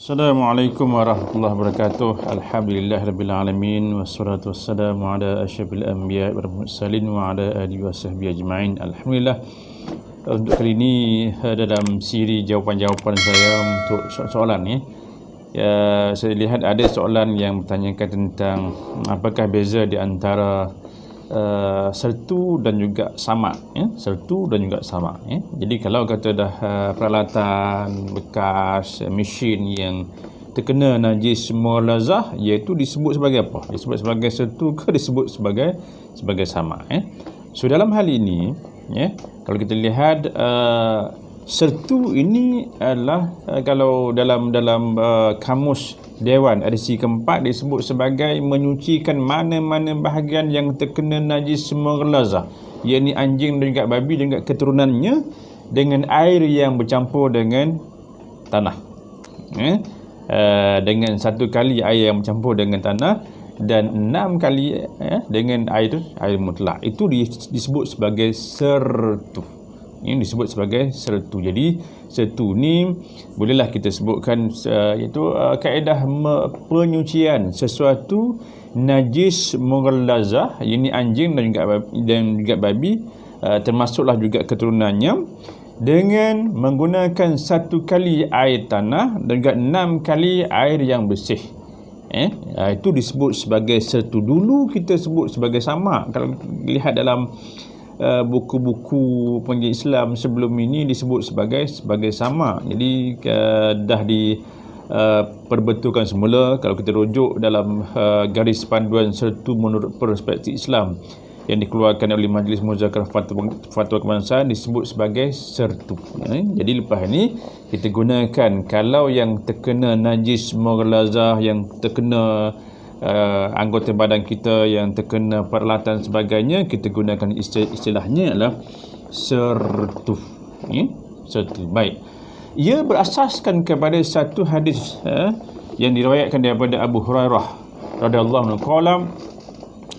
Assalamualaikum warahmatullahi wabarakatuh. Alhamdulillahirabbil alamin wassalatu wassalamu ala asyrafil anbiya'i wal mursalin wa ala alihi wasahbihi ajma'in. Alhamdulillah, untuk kali ini dalam siri jawapan-jawapan saya untuk soalan ni, saya lihat ada soalan yang bertanyakan tentang apakah beza di antara sertu dan juga samak, sertu dan juga samak. Jadi kalau kata dah peralatan bekas, mesin yang terkena najis mulazah, iaitu disebut sebagai apa? Disebut sebagai sertu ke disebut sebagai samak? So dalam hal ini, kalau kita lihat sertu ini adalah kalau dalam kamus Dewan edisi keempat disebut sebagai menyucikan mana-mana bahagian yang terkena najis mughlazah, yakni anjing dan juga babi dan juga keturunannya, dengan air yang bercampur dengan tanah. Dengan satu kali air yang bercampur dengan tanah dan 6 kali dengan air mutlak, itu disebut sebagai sertu. Ini disebut sebagai sertu. Jadi sertu ni bolehlah kita sebutkan iaitu kaedah penyucian sesuatu najis mughlazah, ini anjing dan juga babi, termasuklah juga keturunannya, dengan menggunakan 1 kali air tanah dan juga 6 kali air yang bersih. Itu disebut sebagai sertu. Dulu kita sebut sebagai samak. Kalau lihat dalam buku-buku pengajian Islam sebelum ini disebut sebagai samak. Jadi dah diperbetulkan semula. Kalau kita rujuk dalam garis panduan sertu menurut perspektif Islam yang dikeluarkan oleh Majlis Muzakarah Fatwa Kebangsaan, disebut sebagai sertu. Jadi lepas ni kita gunakan, kalau yang terkena najis mughlazah, yang terkena anggota badan kita, yang terkena peralatan sebagainya, kita gunakan istilahnya adalah sertu. Sertu. Baik. Ia berasaskan kepada satu hadis yang diriwayatkan daripada Abu Hurairah radhiyallahu anhu,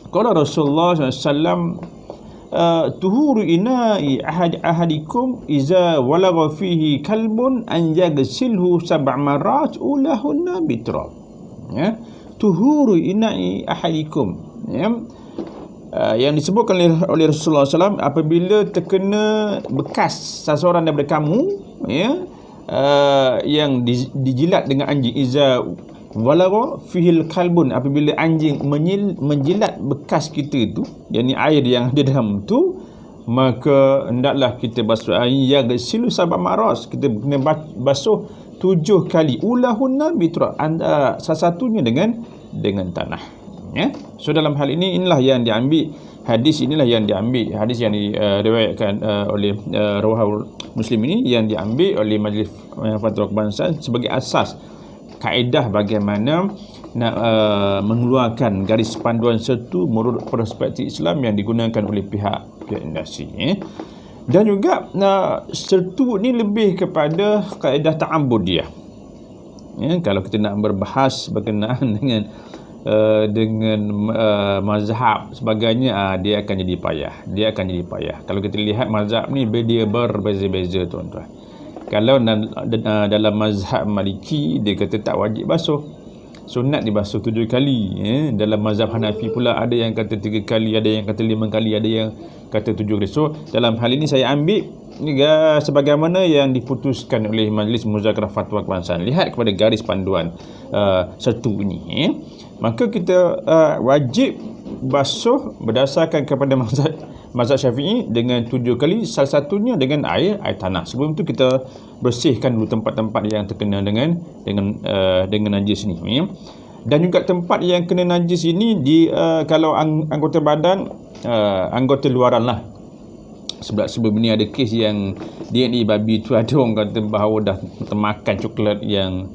qala Rasulullah SAW, tuhuru ina'i ahadikum iza walagha fihi kalbun an yaghsilhu 7 marat ulahunna bitrab. Tuhuru ina'i ahadikum, yang disebutkan oleh Rasulullah SAW, apabila terkena bekas seseorang daripada kamu, yang dijilat dengan anjing, iza walagha fihil kalbun, apabila anjing menjilat bekas kita itu, yakni air yang ada dalam tu, maka hendaklah kita basuh air yaghsilu 7 maras, kita kena basuh 7 kali, ulahunna bitra, salah satunya dengan tanah. So dalam hal ini, inilah yang diambil hadis yang diriwayatkan oleh Rawahul Muslim ini, yang diambil oleh Majlis Fatwa Kebangsaan sebagai asas kaedah bagaimana nak mengeluarkan garis panduan sertu menurut perspektif Islam yang digunakan oleh pihak industri. Dan juga sertu ni lebih kepada kaedah ta'abbudiyah. Kalau kita nak berbahas berkenaan dengan mazhab sebagainya, dia akan jadi payah. Kalau kita lihat mazhab ni, dia berbeza-beza, tuan-tuan. Kalau dalam mazhab Maliki, dia kata tak wajib basuh, sunat dibasuh 7 kali. Dalam mazhab Hanafi pula ada yang kata 3 kali, ada yang kata 5 kali, ada yang kata 7 kali. So dalam hal ini saya ambil sebagaimana yang diputuskan oleh Majlis Muzakarah Fatwa Kebangsaan. Lihat kepada garis panduan sertu ini, maka kita wajib basuh berdasarkan kepada mazhab Syafi'i dengan 7 kali, salah satunya dengan air tanah. Sebelum itu kita bersihkan dulu tempat-tempat yang terkena dengan najis ni. Dan juga tempat yang kena najis ini, kalau anggota badan, anggota luaran lah. Sebelum ni ada kes yang DNA babi tu, ada orang kata bahawa dah termakan coklat yang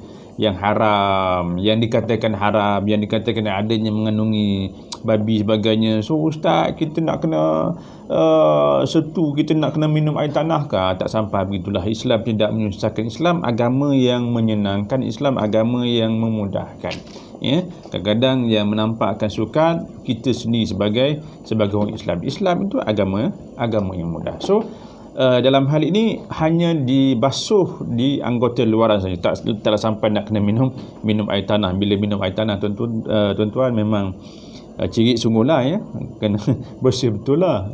haram, yang dikatakan haram, yang dikatakan adanya mengandungi babi sebagainya. So ustaz, kita nak kena sertu, kita nak kena minum air tanah ke? Tak sampai begitulah. Islam tidak menyusahkan. Islam agama yang menyenangkan, Islam agama yang memudahkan. Kadang-kadang yang menampakkan sukar kita sendiri sebagai orang Islam. Islam itu agama yang mudah. So dalam hal ini hanya dibasuh di anggota luaran saja, taklah sampai nak kena minum air tanah. Bila minum air tanah, tuan-tuan memang cirit sungguhlah ya, kena bersih betul lah.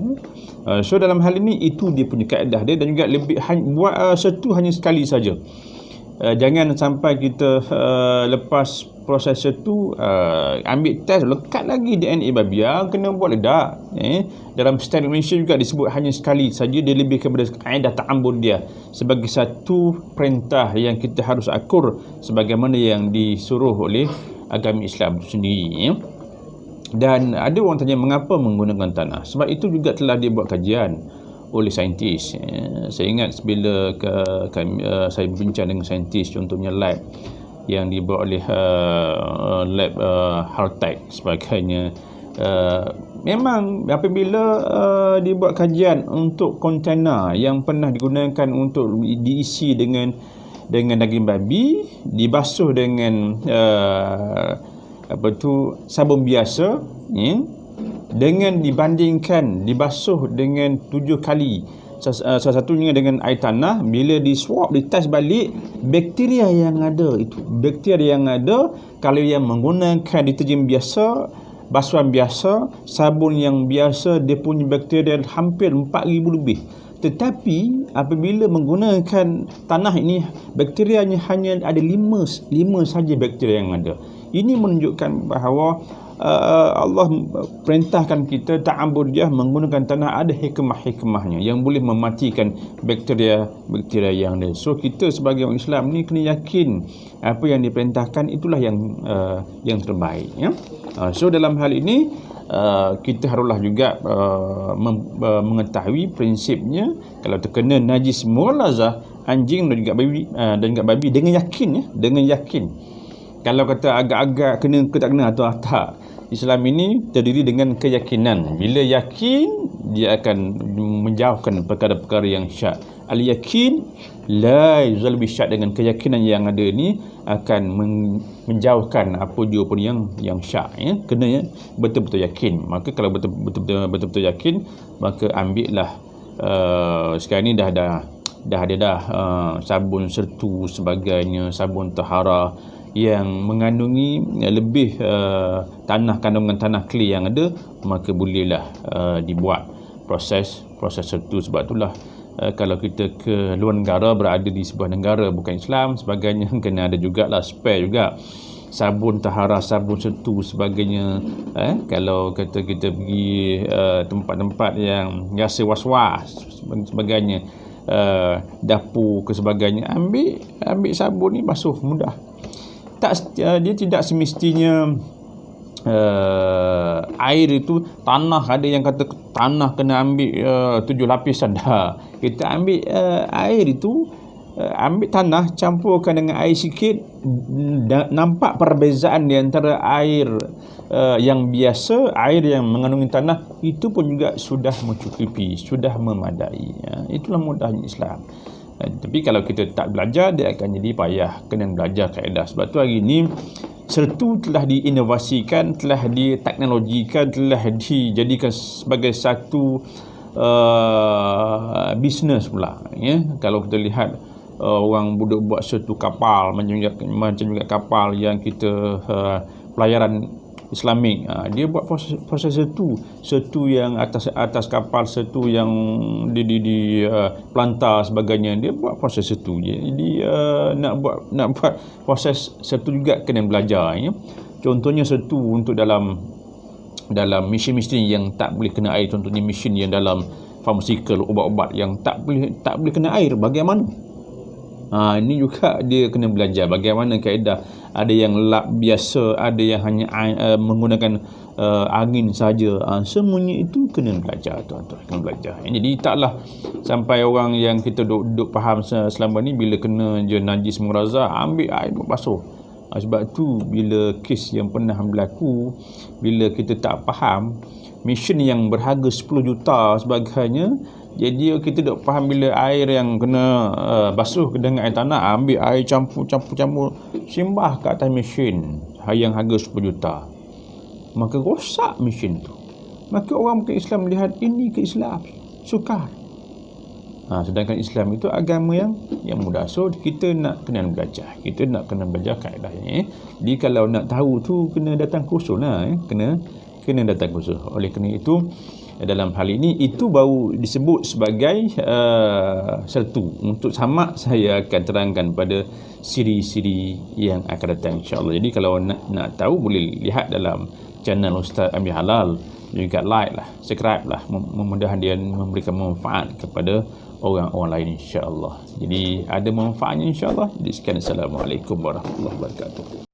So dalam hal ini itu dia punya kaedah dia, dan juga lebih buat setu hanya sekali saja. Jangan sampai kita lepas proses setu ambil test, lekat lagi DNA babi, kena buat ledak. Dalam standard Malaysia juga disebut hanya sekali saja. Dia lebih kepada kaedah ta'ambud dia sebagai satu perintah yang kita harus akur sebagaimana yang disuruh oleh agama Islam itu sendiri ya. Dan ada orang tanya mengapa menggunakan tanah. Sebab itu juga telah dibuat kajian oleh saintis. Saya ingat bila saya berbincang dengan saintis, contohnya lab yang dibuat oleh lab Haltech sebagainya. Memang apabila dibuat kajian untuk kontena yang pernah digunakan untuk diisi dengan daging babi, dibasuh dengan sabun biasa ya, dengan dibandingkan dibasuh dengan 7 kali, salah satunya dengan air tanah, bila di swab, ditest balik bakteria yang ada kalau yang menggunakan deterjen biasa, basuhan biasa, sabun yang biasa, dia punya bakteria hampir 4,000 lebih. Tetapi apabila menggunakan tanah ini, bakterianya hanya ada 5 saja bakteria yang ada. Ini menunjukkan bahawa Allah perintahkan kita ta'ambudiyah menggunakan tanah, ada hikmah-hikmahnya yang boleh mematikan bakteria yang ada. So kita sebagai orang Islam ni kena yakin apa yang diperintahkan itulah yang terbaik ya. So dalam hal ini kita haruslah juga mengetahui prinsipnya, kalau terkena najis mughalazah anjing dan juga babi dengan yakin. Kalau kata agak-agak kena ke tak kena atau tak, Islam ini terdiri dengan keyakinan. Bila yakin, dia akan menjauhkan perkara-perkara yang syak. Al-yakin la yuzal bisyak, dengan keyakinan yang ada ni akan menjauhkan apa jua pun yang syak ya. Kena ya, betul-betul yakin. Maka kalau betul-betul yakin, maka ambillah sekarang ni dah ada sabun sertu sebagainya, sabun tahara yang mengandungi lebih kandungan tanah clay yang ada, maka bolehlah dibuat proses sertu. Sebab itulah kalau kita ke luar negara, berada di sebuah negara bukan Islam sebagainya, kena ada jugalah spare juga sabun tahara, sabun sertu sebagainya. Kalau kata kita pergi tempat-tempat yang rasa was-was sebagainya, dapur ke sebagainya, ambil sabun ni, basuh mudah. Dia tidak semestinya air itu tanah. Ada yang kata tanah kena ambil 7 lapisan. Dah kita ambil air itu, ambil tanah campurkan dengan air sikit, nampak perbezaan di antara air yang biasa, air yang mengandungi tanah, itu pun juga sudah mencukupi, sudah memadai. Itulah mudahnya Islam. Tapi kalau kita tak belajar, dia akan jadi payah. Kena belajar kaedah. Sebab tu hari ni sertu telah diinovasikan, telah diteknologikan, telah dijadikan sebagai satu bisnes pula ya. Kalau kita lihat orang buat sertu kapal, macam juga kapal yang kita pelayaran Islamik, dia buat proses sertu yang atas kapal, sertu yang di pelantar sebagainya, dia buat proses sertu. Jadi nak buat proses sertu juga kena belajar ya. Contohnya sertu untuk dalam mesin-mesin yang tak boleh kena air, contohnya mesin yang dalam pharmaceutical, ubat-ubat yang tak boleh kena air, bagaimana? Ini juga dia kena belajar bagaimana kaedah. Ada yang lap biasa, ada yang hanya menggunakan angin saja. Semuanya itu kena belajar, tuan-tuan, kena belajar. Jadi taklah sampai orang yang kita duduk faham selama ni, bila kena je najis mughalazah, ambil air basuh. Sebab tu bila kes yang pernah berlaku, bila kita tak faham, mesin yang berharga 10 juta sebagainya, jadi kita tak faham, bila air yang kena basuh dengan air tanah, ambil air campur, simbah ke atas mesin yang harga 10 juta, maka rosak mesin tu. Maka orang bukan Islam melihat ini ke Islam sukar. Sedangkan Islam itu agama yang mudah. So kita nak kena belajar. Kita nak kena belajar kaedahnya. Jadi kalau nak tahu tu kena datang kursus lah. Kena datang kursus. Oleh kerana itu dalam hal ini itu baru disebut sebagai sertu. Untuk samak saya akan terangkan pada siri-siri yang akan datang insya-Allah. Jadi kalau nak tahu boleh lihat dalam channel Ustaz Amir Halal, juga like lah, subscribe lah, mudah-mudahan dia memberikan manfaat kepada orang-orang lain insya-Allah. Jadi ada manfaatnya insya-Allah. Jadi sekian, assalamualaikum warahmatullahi wabarakatuh.